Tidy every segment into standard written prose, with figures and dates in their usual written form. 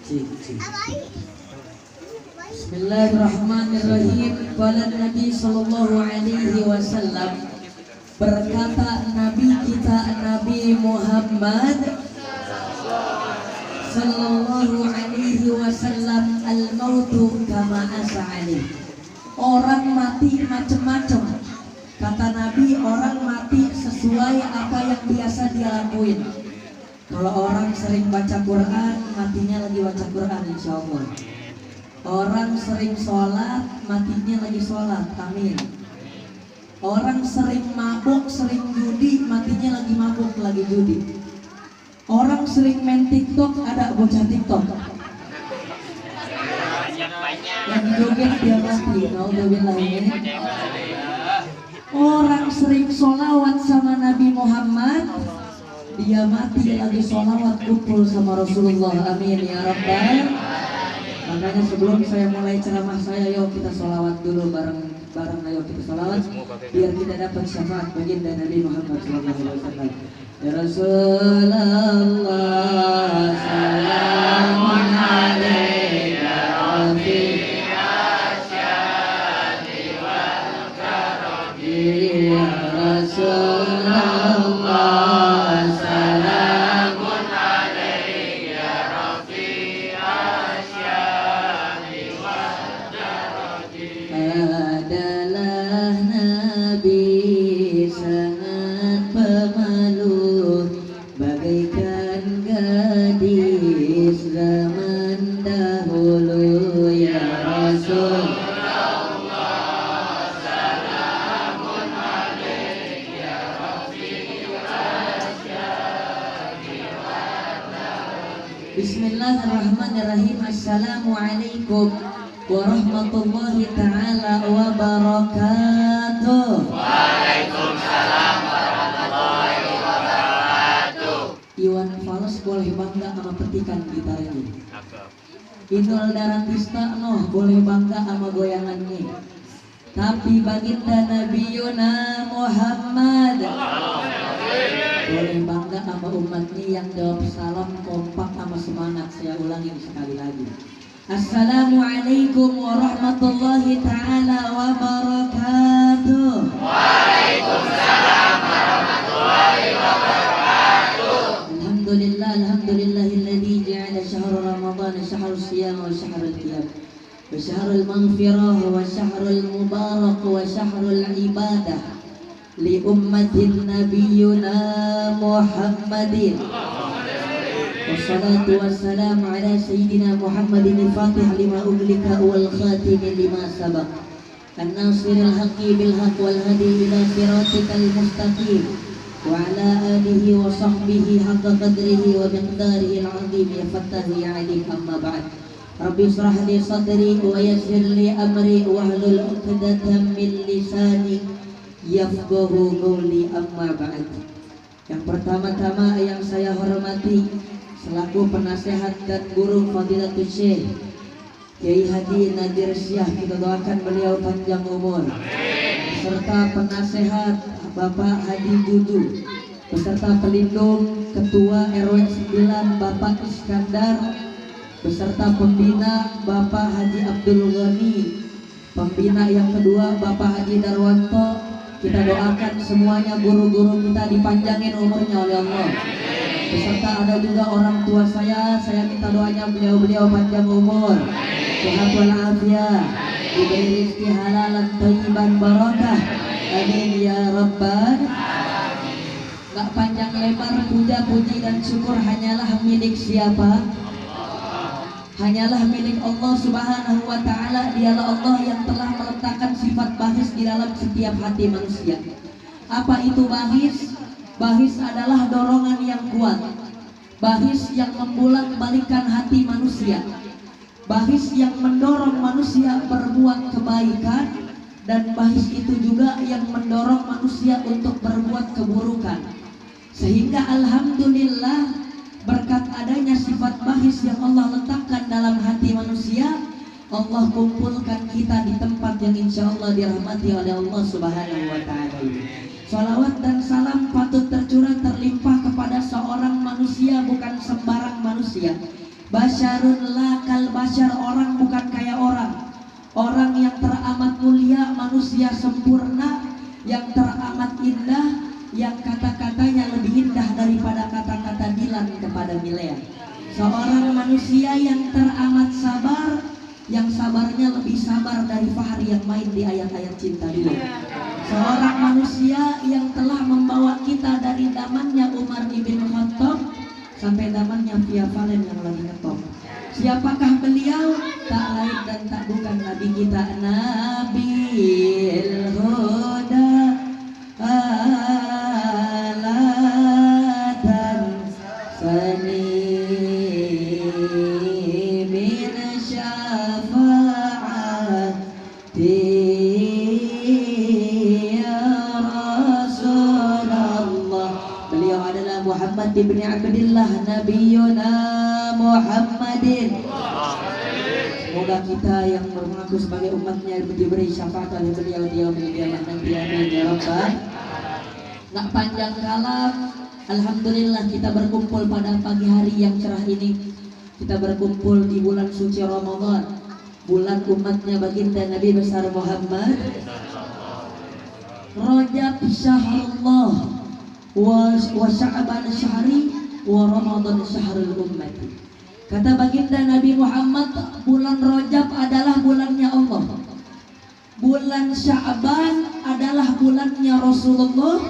Bismillahirrahmanirrahim. Qala Nabi sallallahu alaihi wasallam, berkata Nabi kita Nabi Muhammad sallallahu alaihi wasallam, al-mautu kama as'ali. Orang mati macam-macam. Kata Nabi, orang mati sesuai apa yang biasa dia lakuin. Kalau orang sering baca Quran, matinya lagi baca Quran insya Allah. Orang sering sholat, matinya lagi sholat, amin. Orang sering mabuk, sering judi, matinya lagi mabuk, lagi judi. Orang sering main TikTok, ada bocah TikTok. Yang joget dia mati, naudzubillah ini. Orang sering sholawat sama Nabi Muhammad, dia mati lagi sholawat kumpul sama Rasulullah, amin ya rabbal. Makanya sebelum saya mulai ceramah saya, yuk kita sholawat dulu bareng-bareng, ayo kita sholawat biar kita dapat syafaat baginda Nabi Muhammad SAW. Ya Rasulullah, salamun alaika fi asyadi wal karami. Ya Rasulullah, salamun alaika fi asyadi wal karami. Adalah Nabi sangat pemalu, bagaikan gadis zaman dahulu. Ya Rasul, Bismillahirrahmanirrahim. Assalamualaikum warahmatullahi ta'ala wabarakatuh. Waalaikumsalam warahmatullahi wabarakatuh. Iwan Fals boleh bangga sama petikan gitar ini. Inul Daratista noh boleh bangga sama goyangannya. Tapi baginda Nabiyuna Muhammad boleh bangga sama umatnya yang jawab salam kompak sama semangat. Saya ulangi sekali lagi. Assalamualaikum warahmatullahi ta'ala wabarakatuh. Waalaikumsalam warahmatullahi wabarakatuh. Alhamdulillahilladzi ja'ala syahra Ramadan syahrul siyam wa syahrul qiyam wa syahrul maghfirah wa syahrul mubarak wa syahrul ibadah li ummatin nabiyyuna Muhammadin. Wassalatu wassalamu ala sayyidina Muhammadin al-fatih lima uglika wal khatim lima sabaq an-nasiril haqqi bil haqq wal hadi ila siratikal mustaqim wa ala alihi wa sahbihi haqqa qadrihi wa miqdarihi al-azim. Ya fattahu ya alim, amma ba'd. Rabbi israh li sadri wa yassir li amri wahlul 'uqdatam min lisani yafqahu qawli, amma ba'd. Yang pertama-tama yang saya hormati selaku penasehat dan guru Fadilatul Syekh Kiai Haji Nadir Syah, kita doakan beliau panjang umur, beserta penasehat Bapak Haji Juju, beserta pelindung Ketua RW 9 Bapak Iskandar, beserta pembina Bapak Haji Abdul Ghani, pembina yang kedua Bapak Haji Darwanto. Kita doakan semuanya guru-guru kita dipanjangin umurnya oleh Allah. Beserta ada juga orang tua saya minta doanya beliau panjang umur, sehat walafiat, diberi rezeki halalan thayyiban barakah, amin ya rabbal. Gak panjang lebar, puja puji dan syukur hanyalah milik siapa? Hanyalah milik Allah Subhanahu wa ta'ala. Dialah Allah yang telah meletakkan sifat bahis di dalam setiap hati manusia. Apa itu bahis? Bahis adalah dorongan yang kuat, bahis yang membolak-balikan hati manusia, bahis yang mendorong manusia berbuat kebaikan, dan bahis itu juga yang mendorong manusia untuk berbuat keburukan. Sehingga alhamdulillah berkat adanya sifat bahis yang Allah letakkan dalam hati manusia, Allah kumpulkan kita di tempat yang insya Allah dirahmati oleh Allah Subhanahu wa ta'ala. Salawat dan salam patut tercurah terlimpah kepada seorang manusia, bukan sembarang manusia. Basyarun lakal basyar, orang bukan kayak orang. Orang yang teramat mulia, manusia sempurna, yang teramat indah, yang kata-katanya lebih indah daripada kata-kata Dilan kepada Milea. Seorang manusia yang teramat sabar, yang sabarnya lebih sabar dari Fahri yang main di ayat-ayat cinta dulu. Seorang manusia yang telah membawa kita dari zamannya Umar ibn Khattab sampai zamannya Via Valen yang lagi ngetop. Siapakah beliau? Tak lain dan tak bukan Nabi kita, Nabil Huda alatan sani min syafaati ya Rasulullah. Beliau adalah Muhammad ibn Abdillah Nabiyuna Muhammadin. Semoga kita yang mengaku sebagai umatnya diberi syafaat oleh beliau di yaumil qiyamah nanti, amin ya rabbal. Nggak panjang kalam, alhamdulillah kita berkumpul pada pagi hari yang cerah ini. Kita berkumpul di bulan suci Ramadan, bulan umatnya baginda Nabi besar Muhammad. Rajab syahrullah wa Sya'ban syahri wa Ramadan syahrul ummati. Kata baginda Nabi Muhammad, bulan Rajab adalah bulannya Allah, bulan Sya'ban adalah bulannya Rasulullah,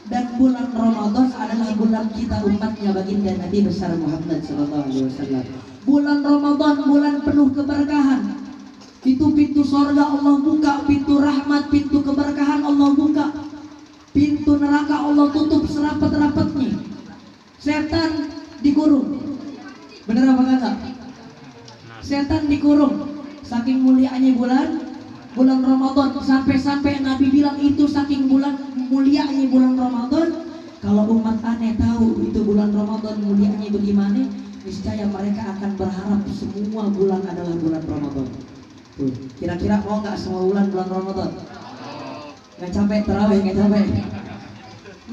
dan bulan Ramadan adalah bulan kita umatnya baginda Nabi besar Muhammad SAW. Bulan Ramadan bulan penuh keberkahan. Pintu-pintu sorga Allah buka, pintu rahmat, pintu keberkahan Allah buka, pintu neraka Allah tutup serapat-rapatnya. Setan dikurung. Bener apa kata? Setan dikurung. Saking mulianya bulan Ramadan, sampai Nabi bilang itu saking mulianya bulan Ramadan. Kalau umat aneh tahu itu bulan Ramadan mulianya bagaimana, niscaya mereka akan berharap semua bulan adalah bulan Ramadan. Tuh, kira-kira mau nggak semua bulan Ramadan? Nggak capek terawih, nggak capek.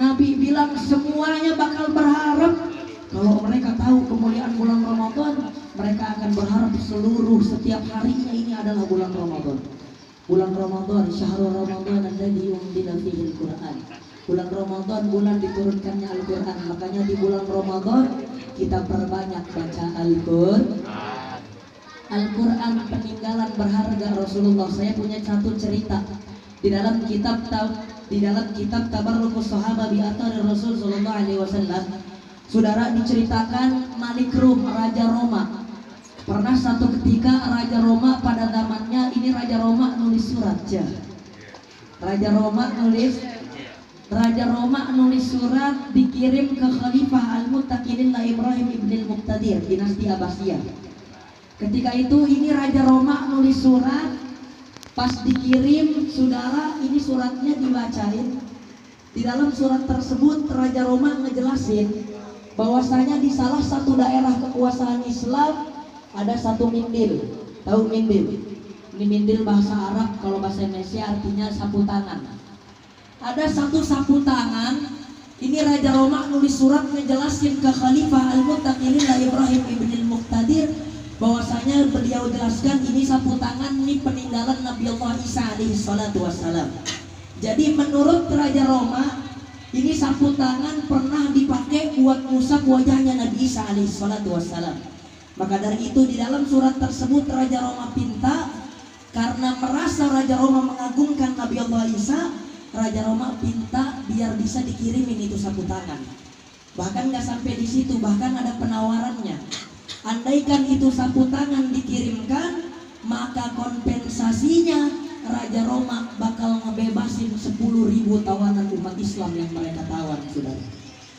Nabi bilang semuanya bakal berharap. Kalau mereka tahu kemuliaan bulan Ramadan, mereka akan berharap setiap harinya ini adalah bulan Ramadan. Bulan Ramadan, syahrul Ramadan alladzi unzila fihi al-Qur'an. Bulan Ramadan, bulan diturunkannya Al-Qur'an. Makanya di bulan Ramadan kita perbanyak baca Al-Qur'an, peninggalan berharga Rasulullah. Saya punya satu cerita di dalam kitab Tabarrukus Shahaba bi Athari Rasul sallallahu alaihi wasallam. Saudara, diceritakan Malik Rum, Raja Roma. Pernah satu ketika Raja Roma pada zamannya ini, Raja Roma nulis surat ya. Raja Roma nulis surat dikirim ke Khalifah Al-Muttaqinillah Ibrahim ibn al-Muqtadir, dinasti Abbasiyah. Ketika itu ini Raja Roma nulis surat, pas dikirim saudara, ini suratnya dibacain. Di dalam surat tersebut Raja Roma ngejelasin bahwasanya di salah satu daerah kekuasaan Islam ada satu mindil. Tahu mindil? Ini mindil bahasa Arab, kalau bahasa Indonesia artinya sapu tangan. Ada satu sapu tangan. Ini Raja Roma nulis surat ngejelasin ke Khalifah Al-Muttaqinillah Ibrahim ibn al-Muqtadir bahwasanya beliau jelaskan ini sapu tangan, ini peninggalan Nabi Allah Isa alaihi salatu wassalam. Jadi menurut Raja Roma, ini sapu tangan pernah dipakai buat ngusap wajahnya Nabi Isa alaihi salatu wassalam. Maka dari itu di dalam surat tersebut Raja Roma pinta, karena merasa Raja Roma mengagungkan Nabi Allah Isa, Raja Roma pinta biar bisa dikirimin itu sapu tangan. Bahkan nggak sampai di situ, bahkan ada penawarannya. Andaikan itu sapu tangan dikirimkan, maka kompensasinya Raja Roma bakal ngebebasin 10.000 tawanan umat Islam yang mereka tawan, saudara.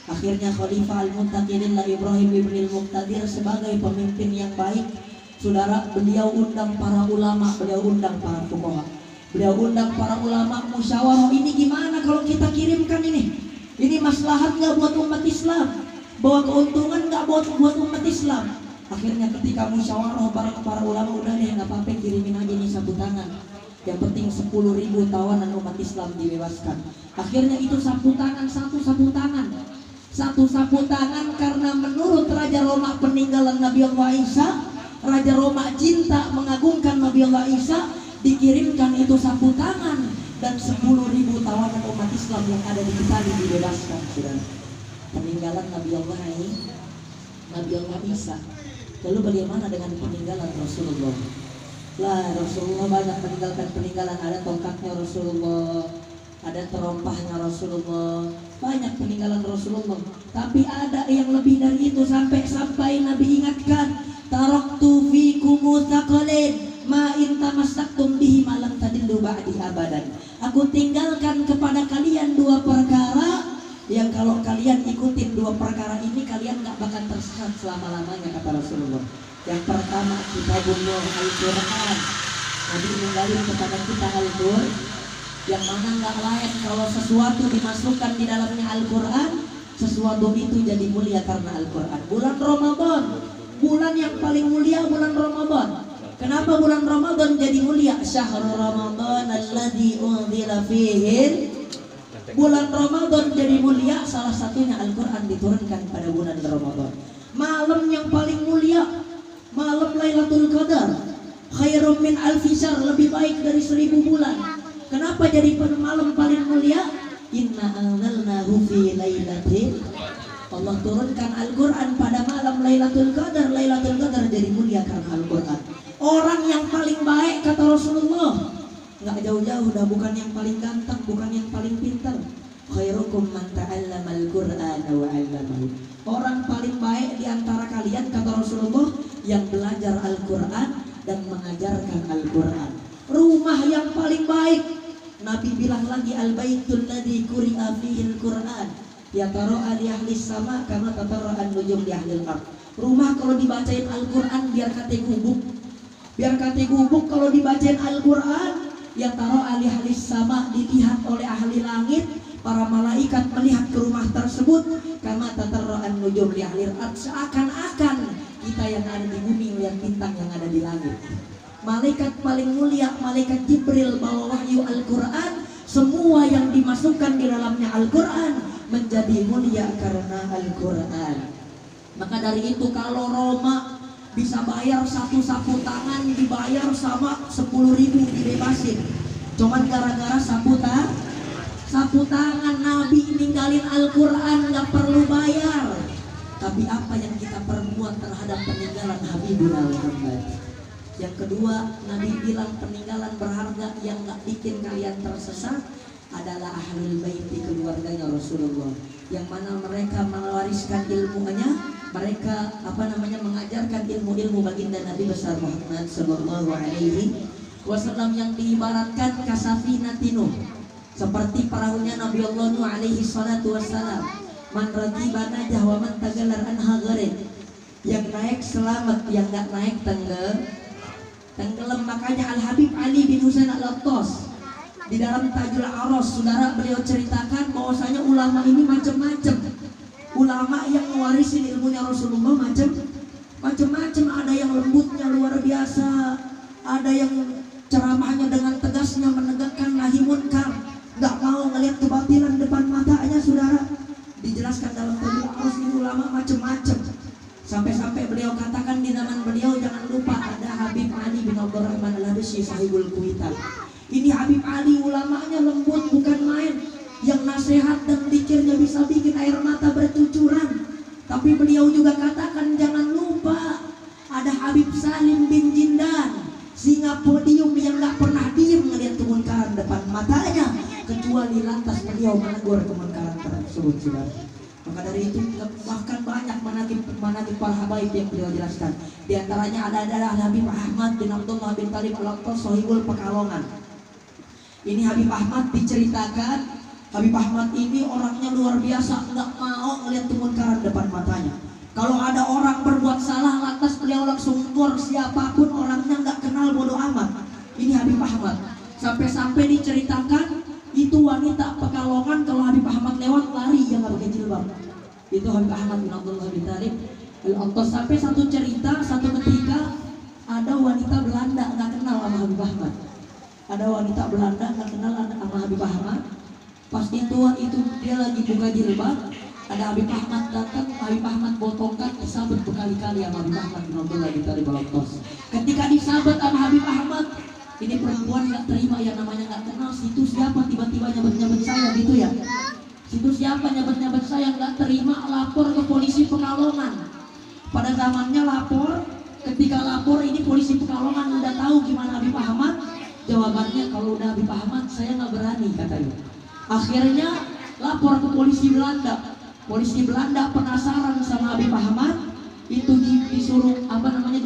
Akhirnya Khalifah Al-Muttaqinillah Ibrahim ibn al-Muqtadir sebagai pemimpin yang baik, saudara, beliau undang para ulama, beliau undang para fuqaha, beliau undang para ulama musyawarah. Ini gimana kalau kita kirimkan ini? Ini maslahat nggak buat umat Islam? Bawa keuntungan nggak buat umat Islam? Akhirnya ketika musyawarah bareng para ulama, udah deh nggak apa-apa, kirimin aja nih sapu tangan. Yang penting 10.000 tawanan umat Islam dibebaskan. Akhirnya itu sapu tangan, satu sapu tangan Satu sapu tangan karena menurut Raja Roma peninggalan Nabi Allah Isa, Raja Roma cinta mengagungkan Nabi Allah Isa, dikirimkan itu sapu tangan, dan 10.000 tawanan umat Islam yang ada di Itali dibebaskan. Saudara, peninggalan Nabi Allah Isa. Lalu bagaimana dengan peninggalan Rasulullah? Lah, Rasulullah banyak meninggalkan peninggalan. Ada tongkatnya Rasulullah, ada terompahnya Rasulullah, banyak peninggalan Rasulullah. Tapi ada yang lebih dari itu, sampai Nabi ingatkan, taraktu fikum tsaqalain ma in tamassaktum bihi ma lam tadillu ba'di abadan. Aku tinggalkan kepada kalian 2 perkara yang kalau kalian ikutin 2 perkara ini, kalian gak bakal tersesat selama-lamanya, kata Rasulullah. Yang pertama, kitabullah, Al-Quran. Nabi meninggalkan kepada kita Al-Quran, yang mana gak lain kalau sesuatu dimasukkan di dalamnya Al-Quran, sesuatu itu jadi mulia karena Al-Quran. Bulan Ramadan, bulan yang paling mulia, bulan Ramadan. Kenapa bulan Ramadan jadi mulia? Syahrul Ramadan alladzi unzila fihi. Bulan Ramadan jadi mulia, salah satunya Al-Quran diturunkan pada bulan Ramadan. Malam yang paling mulia, malam Lailatul Qadar, khairum min alfi syahr, lebih baik dari 1000 bulan. Kenapa jadi malam paling mulia? Inna anzalnahu fi lailatin. Allah turunkan Al-Quran pada malam Lailatul Qadar. Lailatul Qadar jadi mulia karena Al-Quran. Orang yang paling baik, kata Rasulullah, nggak jauh-jauh dah, bukan yang paling ganteng, bukan yang paling pintar. Khairukum man ta'allamal Qur'ana wa 'allamahu. Orang paling baik di antara kalian, kata Rasulullah, yang belajar Al-Quran dan mengajarkan Al-Quran. Rumah yang paling baik, Nabi bilang lagi, al-baitul ladzi quri'a fihi al-Qur'an yatara'a li ahli sama kama tatara'a an-nujum li ahli al-ard. Rumah kalau dibacain Al-Quran biar kate gubuk. Biar kate gubuk kalau dibacain Al-Quran, yang taruh ahli sama, dilihat oleh ahli langit, para malaikat melihat ke rumah tersebut, kama tatarra'an nujum li ahli al-ard, seakan-akan kita yang ada di bumi melihat bintang yang ada di langit. Malaikat paling mulia, malaikat Jibril, bawa wahyu Al-Quran. Semua yang dimasukkan di dalamnya Al-Quran menjadi mulia karena Al-Quran. Maka dari itu, kalau Roma bisa bayar satu sapu tangan, dibayar sama 10.000 dibebasin. Cuman gara-gara sapu tangan. Nabi ninggalin Al-Quran gak perlu bayar. Tapi apa yang kita perbuat terhadap peninggalan Habibuna Muhammad? Yang kedua, Nabi bilang peninggalan berharga yang gak bikin kalian tersesat adalah ahlul baiti, keluarganya Rasulullah, yang mana mereka mewariskan ilmunya, mereka mengajarkan ilmu-ilmu baginda Nabi besar Muhammad sallallahu alaihi wasallam, yang diibaratkan kasafinatin Nuh, seperti perahunya Nabi Allah Nuh alaihi salatu wassalam. Man raqiba najah wa man tagalar anha gharik. Yang naik selamat, yang gak naik tenggelam. Makanya Al-Habib Ali bin Husain Al-Attas di dalam Tajul Aros, saudara, beliau ceritakan bahwasanya ulama ini macam-macam. Ulama yang mewarisin ilmunya Rasulullah macam-macam. Ada yang lembutnya luar biasa, ada yang ceramahnya dengan tegasnya menegakkan nahi munkar, nggak mau ngelihat kebatilan depan matanya, saudara. Dijelaskan dalam Tajul Aros, ini ulama macam-macam. Sampai-sampai beliau katakan di zaman beliau, jangan lupa ada Habib Ali bin Abdurrahman Al-Habsyi sahibul Kuitan. Ini Habib Ali ulamanya lembut bukan main, yang nasihat dan zikirnya bisa bikin air mata bercucuran. Tapi beliau juga katakan jangan lupa ada Habib Salim bin Jindan, singa podium yang gak pernah diem ngelihat kemunkaran depan matanya, kecuali lantas beliau menegur kemunkaran tersebut, saudara. Maka dari itu bahkan banyak manaqib para habaib yang beliau jelaskan. Di antaranya ada Habib Ahmad bin Abdullah bin Talib Al-Attas sahibul Pekalongan. Ini Habib Ahmad diceritakan, Habib Ahmad ini orangnya luar biasa, nggak mau ngelihat kemunkaran depan matanya. Kalau ada orang berbuat salah, lantas beliau langsung tegur, siapapun orangnya nggak kenal, bodoh amat. Ini Habib Ahmad. Sampai-sampai diceritakan itu wanita Pekalongan kalau Habib Ahmad lewat lari, yang nggak pakai jilbab. Itu Habib Ahmad bin Abdullah bin Talib Al-Attas. Sampai satu cerita, satu ketika ada wanita Belanda nggak kenal sama Habib Ahmad. Ada wanita Belanda nggak kenal sama Habib Ahmad. Pas itu dia lagi buka jilbab, Ada Habib Ahmad datang, Habib Ahmad botongkan, disabet berkali-kali sama Habib Ahmad bin Abdullah ditarik baloktos. Ketika disabet sama Habib Ahmad, ini perempuan nggak terima yang namanya nggak kenal. Situ siapa tiba-tiba nyabet-nyabet saya gitu ya? Situ siapa nyabet-nyabet saya, nggak terima, lapor ke polisi Pekalongan. Pada zamannya lapor, ketika lapor ini polisi Pekalongan udah tahu gimana Habib Ahmad. Jawabannya kalau udah Habib Ahmad saya nggak berani katanya. Akhirnya lapor ke polisi Belanda. Polisi Belanda penasaran sama Habib Ahmad, itu disuruh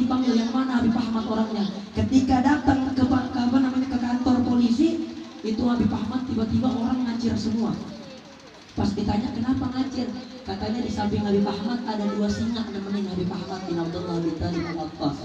dipanggil yang mana Habib Ahmad orangnya. Ketika datang ke kantor polisi, itu Habib Ahmad tiba-tiba orang ngacir semua. Pas ditanya kenapa ngacir, katanya di samping Habib Ahmad ada 2 singa nemenin Habib Ahmad bin Abdullah bin Abbas.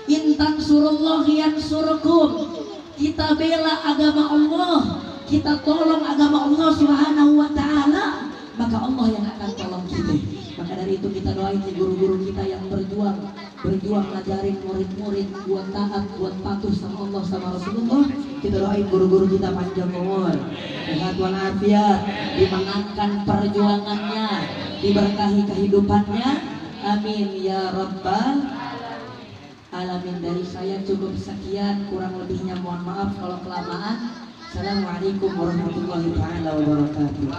Intan surullah yansurkum. Kita bela agama Allah, kita tolong agama Allah Subhanahu wa taala, maka Allah yang akan tolong kita. Maka dari itu kita doain guru-guru kita yang berjuang ngajarin murid-murid buat taat, buat patuh sama Allah sama Rasulullah. Kita doain guru-guru kita panjang umur, sehat walafiat, dimenangkan perjuangannya, diberkahi kehidupannya. Amin ya rabbal alamin. Dari saya cukup sekian, kurang lebihnya mohon maaf kalau kelamaan. Assalamualaikum warahmatullahi wabarakatuh.